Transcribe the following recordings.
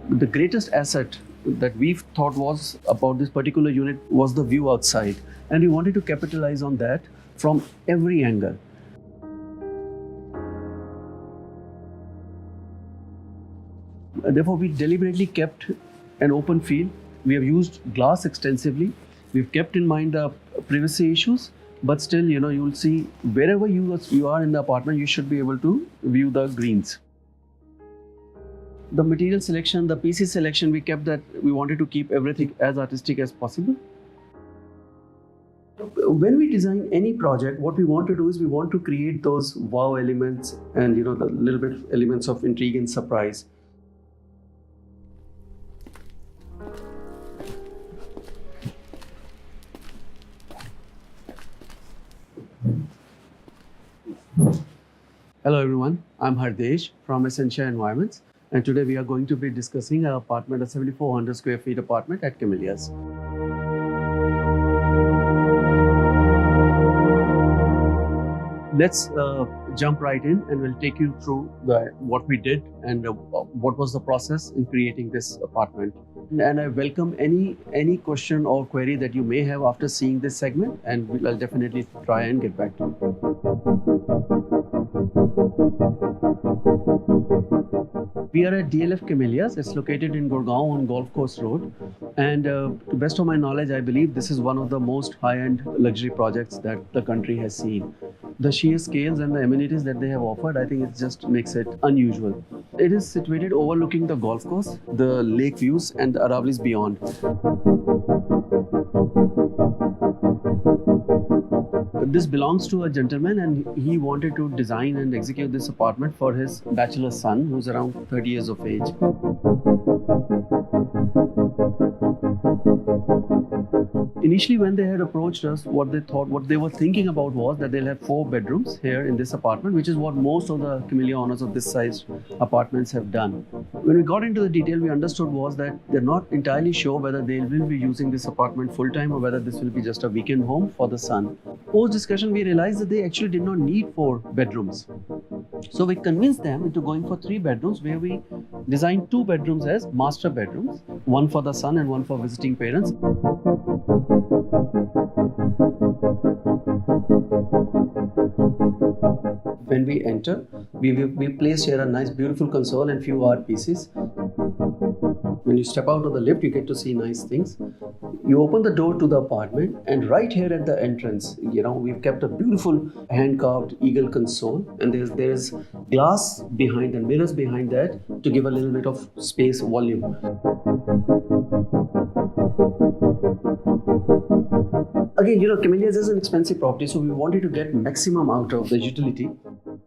The greatest asset that we thought was about this particular unit was the view outside, and we wanted to capitalize on that from every angle. Therefore, we deliberately kept an open field. We have used glass extensively. We've kept in mind the privacy issues, but still, you'll see wherever you are in the apartment, you should be able to view the greens. The material selection, the PC selection, we kept that. We wanted to keep everything as artistic as possible. When we design any project, what we want to do is we want to create those wow elements and the little bit elements of intrigue and surprise. Hello everyone, I'm Hardesh from Essentia Environments, and today we are going to be discussing our apartment, a 7,400 square feet apartment at Camellias. Let's jump right in, and we'll take you through what we did and what was the process in creating this apartment. And I welcome any question or query that you may have after seeing this segment, and I'll definitely try and get back to you. We are at DLF Camellias. It's located in Gurgaon on Golf Course Road. And to the best of my knowledge, I believe this is one of the most high-end luxury projects that the country has seen. The sheer scales and the amenities that they have offered, I think it just makes it unusual. It is situated overlooking the golf course, the lake views, and the Aravallis beyond. This belongs to a gentleman, and he wanted to design and execute this apartment for his bachelor son, who's around 30 years of age. Initially, when they had approached us, what they were thinking about was that they'll have 4 bedrooms here in this apartment, which is what most of the Camellia owners of this size apartments have done. When we got into the detail, we understood was that they're not entirely sure whether they will be using this apartment full time or whether this will be just a weekend home for the son. Post discussion, we realized that they actually did not need 4 bedrooms. So we convinced them into going for 3 bedrooms, where we designed 2 bedrooms as master bedrooms, one for the son and one for visiting parents. When we enter, we placed here a nice beautiful console and few art pieces. When you step out of the lift, you get to see nice things. You open the door to the apartment, and right here at the entrance, we've kept a beautiful hand-carved eagle console, and there's glass behind and mirrors behind that to give a little bit of space volume. Again, Camellias is an expensive property, so we wanted to get maximum out of the utility.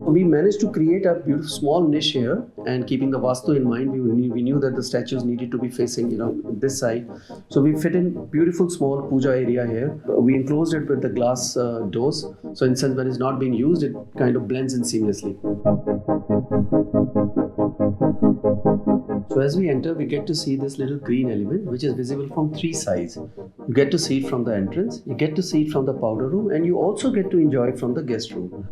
We managed to create a beautiful small niche here, and keeping the Vastu in mind, we knew that the statues needed to be facing, this side. So we fit in beautiful small puja area here. We enclosed it with the glass doors. So in sense, when it's not being used, it kind of blends in seamlessly. So as we enter, we get to see this little green element, which is visible from 3 sides. You get to see it from the entrance, you get to see it from the powder room, and you also get to enjoy it from the guest room.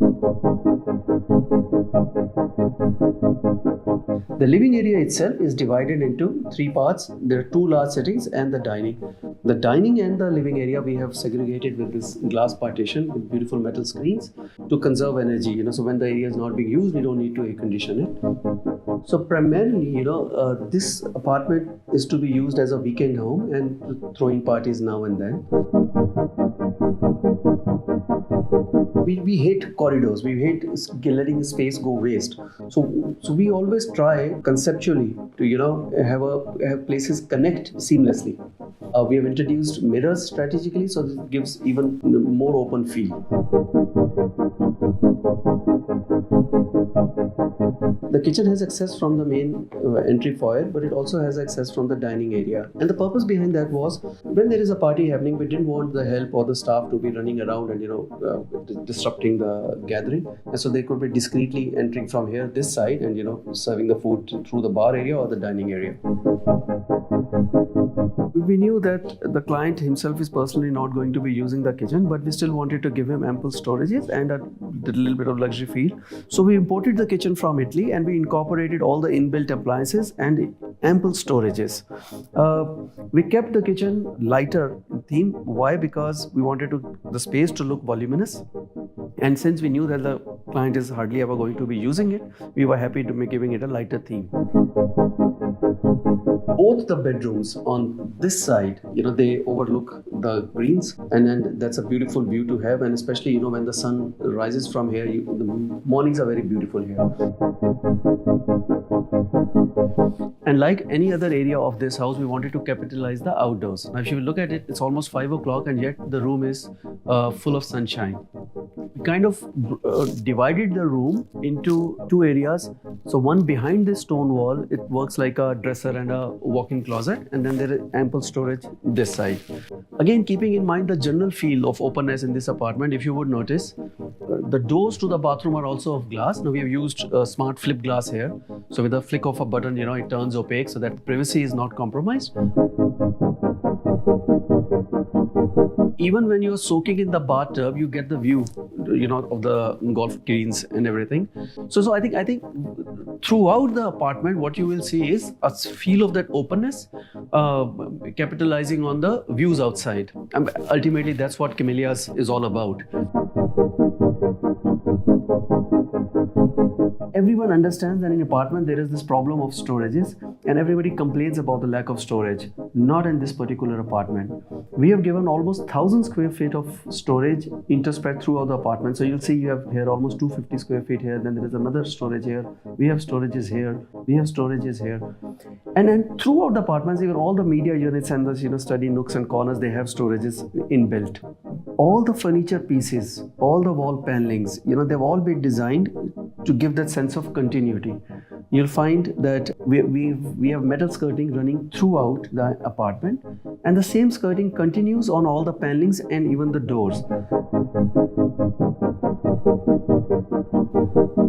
The living area itself is divided into 3 parts. There are 2 large settings and the dining. The dining and the living area we have segregated with this glass partition with beautiful metal screens to conserve energy. So when the area is not being used, we don't need to air condition it. So primarily, this apartment is to be used as a weekend home and throwing parties now and then. We hate corridors. We hate letting space go waste. So we always try conceptually to have places connect seamlessly. We have introduced mirrors strategically, so it gives even more open feel. The kitchen has access from the main entry foyer, but it also has access from the dining area. And the purpose behind that was, when there is a party happening, we didn't want the help or the staff to be running around and disrupting the gathering. And so they could be discreetly entering from here, this side, and serving the food through the bar area or the dining area. We knew that the client himself is personally not going to be using the kitchen, but we still wanted to give him ample storages and a little bit of luxury feel. So we imported the kitchen from Italy, and we incorporated all the inbuilt appliances and ample storages. We kept the kitchen lighter theme. Why? Because we wanted the space to look voluminous. And since we knew that the client is hardly ever going to be using it, we were happy to be giving it a lighter theme. Both the bedrooms on this side, they overlook the greens, and then that's a beautiful view to have. And especially, when the sun rises from here, the mornings are very beautiful here. And like any other area of this house, we wanted to capitalize the outdoors. Now, if you look at it, it's almost 5 o'clock, and yet the room is full of sunshine. We kind of divided the room into 2 areas. So one behind this stone wall, it works like a dresser and a walk-in closet, and then there is ample storage this side. Again, keeping in mind the general feel of openness in this apartment, if you would notice, the doors to the bathroom are also of glass. Now we have used smart flip glass here. So with a flick of a button, it turns opaque so that privacy is not compromised. Even when you're soaking in the bathtub, you get the view, of the golf greens and everything. So I think throughout the apartment, what you will see is a feel of that openness, capitalizing on the views outside. And ultimately, that's what Camellias is all about. Everyone understands that in apartment there is this problem of storages, and everybody complains about the lack of storage. Not in this particular apartment. We have given almost 1,000 square feet of storage interspread throughout the apartment. So you'll see you have here almost 250 square feet here. Then there is another storage here. We have storages here. We have storages here. And then throughout the apartments, even all the media units and the study nooks and corners, they have storages inbuilt. All the furniture pieces, all the wall panelings, they've all been designed to give that sense of continuity. You'll find that we have metal skirting running throughout the apartment, and the same skirting continues on all the panelings and even the doors.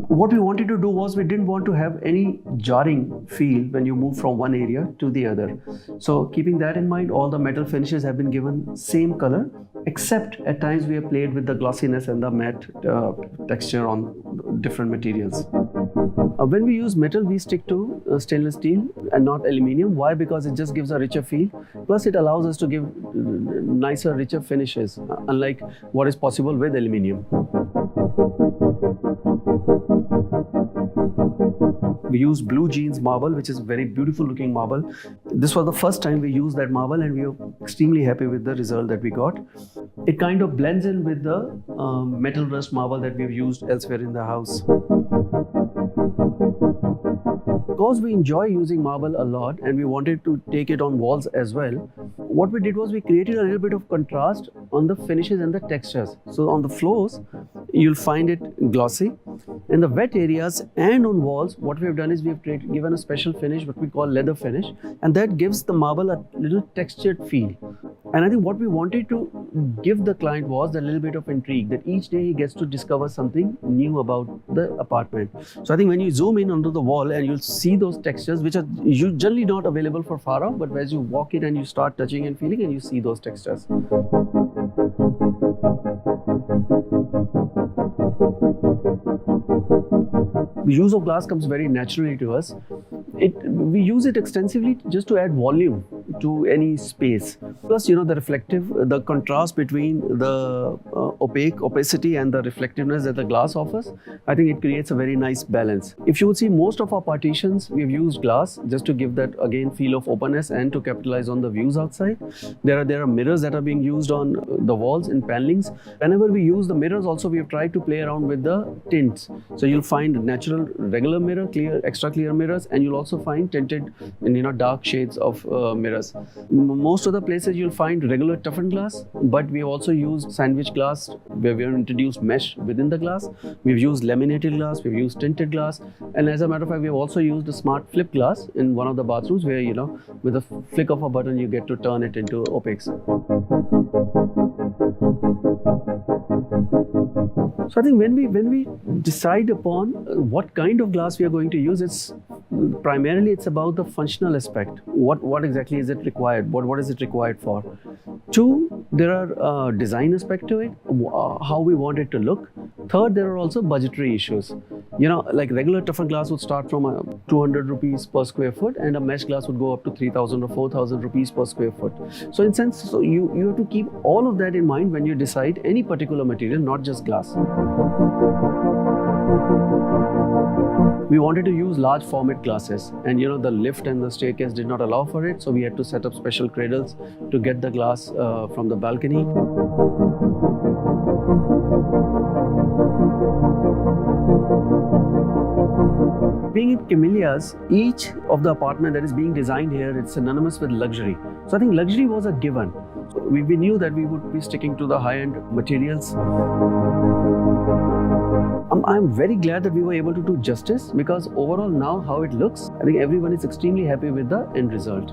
What we wanted to do was we didn't want to have any jarring feel when you move from one area to the other. So keeping that in mind, all the metal finishes have been given same color, except at times we have played with the glossiness and the matte texture on different materials. When we use metal, we stick to stainless steel and not aluminium. Why? Because it just gives a richer feel. Plus, it allows us to give nicer, richer finishes, unlike what is possible with aluminium. We use blue jeans marble, which is very beautiful looking marble. This was the first time we used that marble, and we were extremely happy with the result that we got. It kind of blends in with the metal rust marble that we've used elsewhere in the house. Because we enjoy using marble a lot and we wanted to take it on walls as well, what we did was we created a little bit of contrast on the finishes and the textures. So on the floors, you'll find it glossy. In the wet areas and on walls, what we've done is we've given a special finish, what we call leather finish, and that gives the marble a little textured feel. And I think what we wanted to give the client was a little bit of intrigue, that each day he gets to discover something new about the apartment. So I think when you zoom in onto the wall and you'll see those textures, which are usually not available for far off, but as you walk in and you start touching and feeling, and you see those textures. The use of glass comes very naturally to us. We use it extensively just to add volume to any space. Plus, the contrast between the opacity and the reflectiveness that the glass offers, I think it creates a very nice balance. If you would see, most of our partitions, we've used glass just to give that, again, feel of openness and to capitalize on the views outside. There are mirrors that are being used on the walls in panelings. Whenever we use the mirrors also, we have tried to play around with the tints. So you'll find natural regular mirror, clear, extra clear mirrors, and you'll also find tinted and dark shades of mirrors. Most of the places you'll find regular toughened glass, but we have also used sandwich glass where we have introduced mesh within the glass. We've used laminated glass, we've used tinted glass, and as a matter of fact, we have also used a smart flip glass in one of the bathrooms where with a flick of a button you get to turn it into opaques. So I think when we decide upon what kind of glass we are going to use, it's primarily it's about the functional aspect. What exactly is it required? What is it required for? Two, there are design aspect to it, how we want it to look. Third, there are also budgetary issues. Like regular tougher glass would start from 200 rupees per square foot, and a mesh glass would go up to 3,000 or 4,000 rupees per square foot. So in sense, you have to keep all of that in mind when you decide any particular material, not just glass. We wanted to use large format glasses, and the lift and the staircase did not allow for it, so we had to set up special cradles to get the glass from the balcony. Being in Camellias, each of the apartment that is being designed here, it's synonymous with luxury. So I think luxury was a given. We knew that we would be sticking to the high-end materials. I'm very glad that we were able to do justice, because overall now how it looks, I think everyone is extremely happy with the end result.